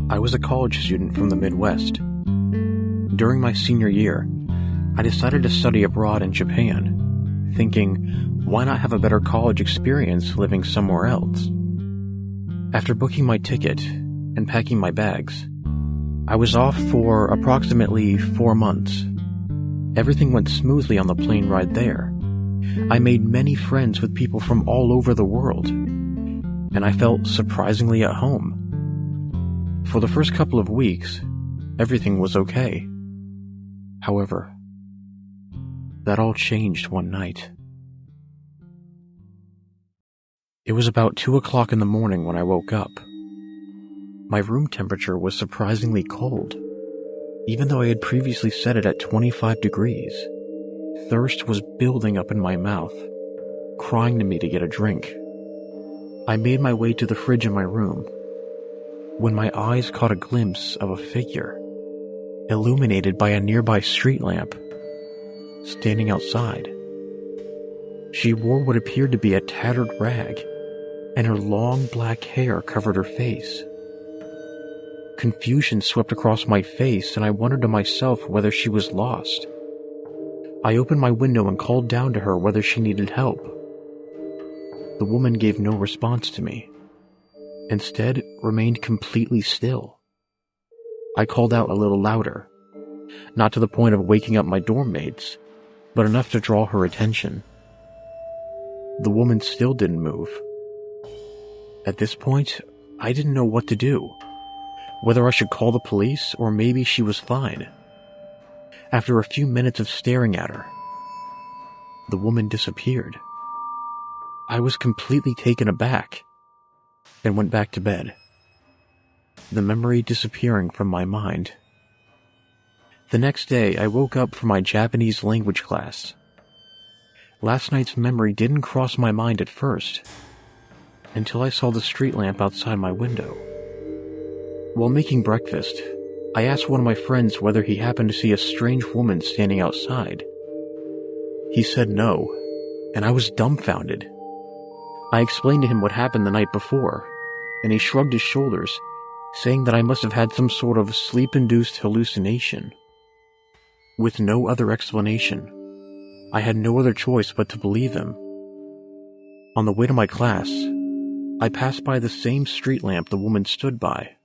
I was a college student from the Midwest. During my senior year, I decided to study abroad in Japan, thinking, why not have a better college experience living somewhere else? After booking my ticket and packing my bags, I was off for approximately 4 months. Everything went smoothly on the plane ride there. I made many friends with people from all over the world, and I felt surprisingly at home. For the first couple of weeks, everything was okay. However, that all changed one night. It was about 2 o'clock in the morning when I woke up. My room temperature was surprisingly cold, even though I had previously set it at 25 degrees. Thirst was building up in my mouth, crying to me to get a drink. I made my way to the fridge in my room, when my eyes caught a glimpse of a figure, illuminated by a nearby street lamp, standing outside. She wore what appeared to be a tattered rag, and her long black hair covered her face. Confusion swept across my face, and I wondered to myself whether she was lost. I opened my window and called down to her whether she needed help. The woman gave no response to me. Instead, remained completely still. I called out a little louder, not to the point of waking up my dorm mates, but enough to draw her attention. The woman still didn't move. At this point, I didn't know what to do, whether I should call the police or maybe she was fine. After a few minutes of staring at her, the woman disappeared. I was completely taken aback and went back to bed, the memory disappearing from my mind. The next day, I woke up for my Japanese language class. Last night's memory didn't cross my mind at first, until I saw the street lamp outside my window. While making breakfast, I asked one of my friends whether he happened to see a strange woman standing outside. He said no, and I was dumbfounded. I explained to him what happened the night before, and he shrugged his shoulders, saying that I must have had some sort of sleep-induced hallucination. With no other explanation, I had no other choice but to believe him. On the way to my class, I passed by the same street lamp the woman stood by.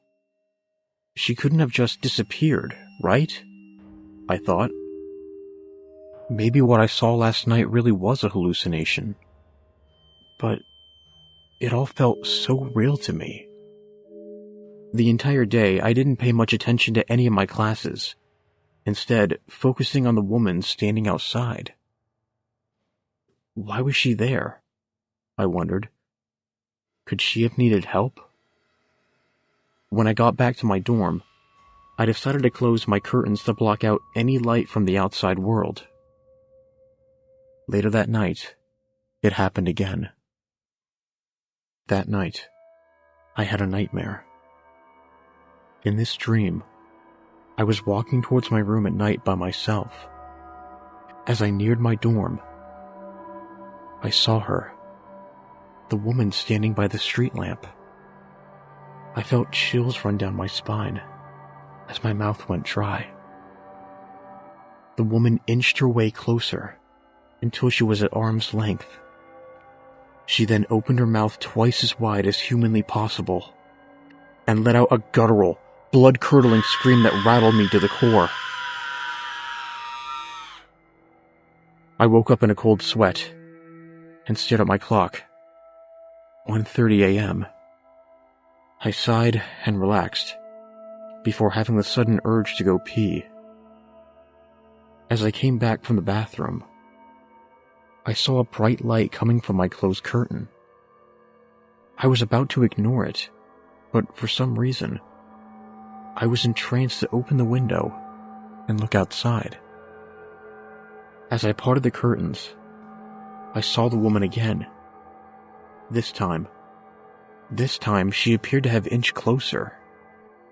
She couldn't have just disappeared, right? I thought. Maybe what I saw last night really was a hallucination. But it all felt so real to me. The entire day, I didn't pay much attention to any of my classes, instead focusing on the woman standing outside. Why was she there? I wondered. Could she have needed help? When I got back to my dorm, I decided to close my curtains to block out any light from the outside world. Later that night, it happened again. That night, I had a nightmare. In this dream, I was walking towards my room at night by myself. As I neared my dorm, I saw her, the woman standing by the street lamp. I felt chills run down my spine as my mouth went dry. The woman inched her way closer until she was at arm's length. She then opened her mouth twice as wide as humanly possible and let out a guttural, blood-curdling scream that rattled me to the core. I woke up in a cold sweat and stared at my clock. 1:30 a.m. I sighed and relaxed before having the sudden urge to go pee. As I came back from the bathroom, I saw a bright light coming from my closed curtain. I was about to ignore it, but for some reason, I was entranced to open the window and look outside. As I parted the curtains, I saw the woman again. This time, she appeared to have inched closer,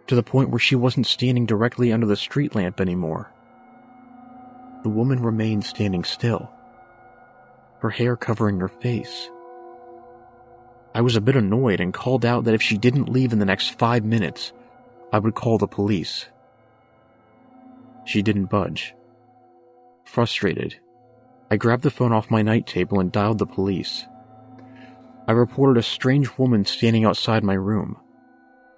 to the point where she wasn't standing directly under the street lamp anymore. The woman remained standing still, her hair covering her face. I was a bit annoyed and called out that if she didn't leave in the next 5 minutes, I would call the police. She didn't budge. Frustrated, I grabbed the phone off my night table and dialed the police. I reported a strange woman standing outside my room.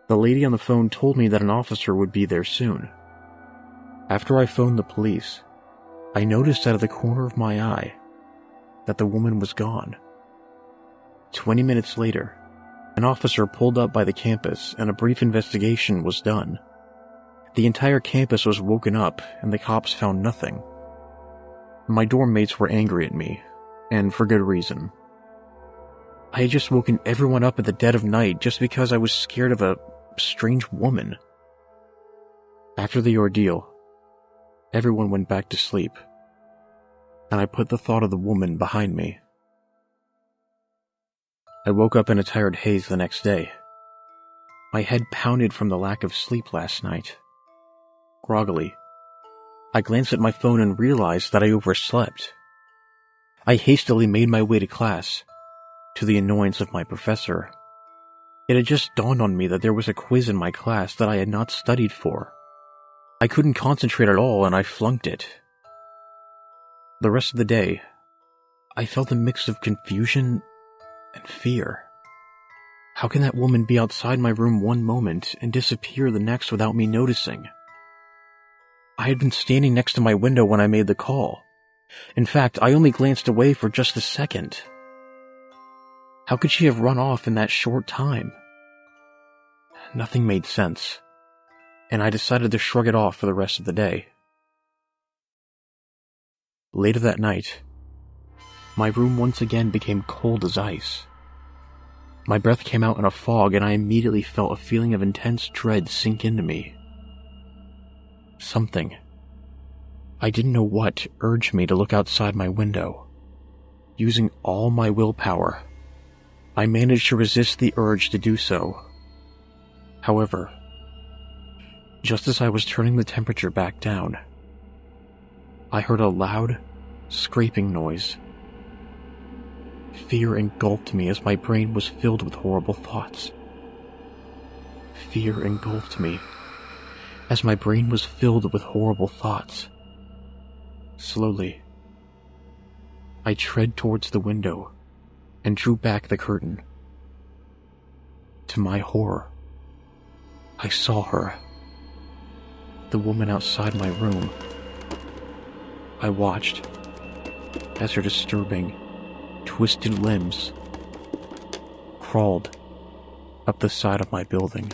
The lady on the phone told me that an officer would be there soon. After I phoned the police, I noticed out of the corner of my eye that the woman was gone. 20 minutes later, an officer pulled up by the campus and a brief investigation was done. The entire campus was woken up and the cops found nothing. My dorm mates were angry at me, and for good reason. I had just woken everyone up at the dead of night just because I was scared of a strange woman. After the ordeal, everyone went back to sleep, and I put the thought of the woman behind me. I woke up in a tired haze the next day. My head pounded from the lack of sleep last night. Groggily, I glanced at my phone and realized that I overslept. I hastily made my way to class, to the annoyance of my professor. It had just dawned on me that there was a quiz in my class that I had not studied for. I couldn't concentrate at all and I flunked it. The rest of the day, I felt a mix of confusion and fear. How can that woman be outside my room one moment and disappear the next without me noticing? I had been standing next to my window when I made the call. In fact, I only glanced away for just a second. How could she have run off in that short time? Nothing made sense, and I decided to shrug it off for the rest of the day. Later that night, my room once again became cold as ice. My breath came out in a fog, and I immediately felt a feeling of intense dread sink into me. Something, I didn't know what, urged me to look outside my window. Using all my willpower, I managed to resist the urge to do so. However, just as I was turning the temperature back down, I heard a loud, scraping noise. Fear engulfed me as my brain was filled with horrible thoughts. Fear engulfed me as my brain was filled with horrible thoughts. Slowly, I tread towards the window and drew back the curtain. To my horror, I saw her, the woman outside my room. I watched as her disturbing, twisted limbs crawled up the side of my building.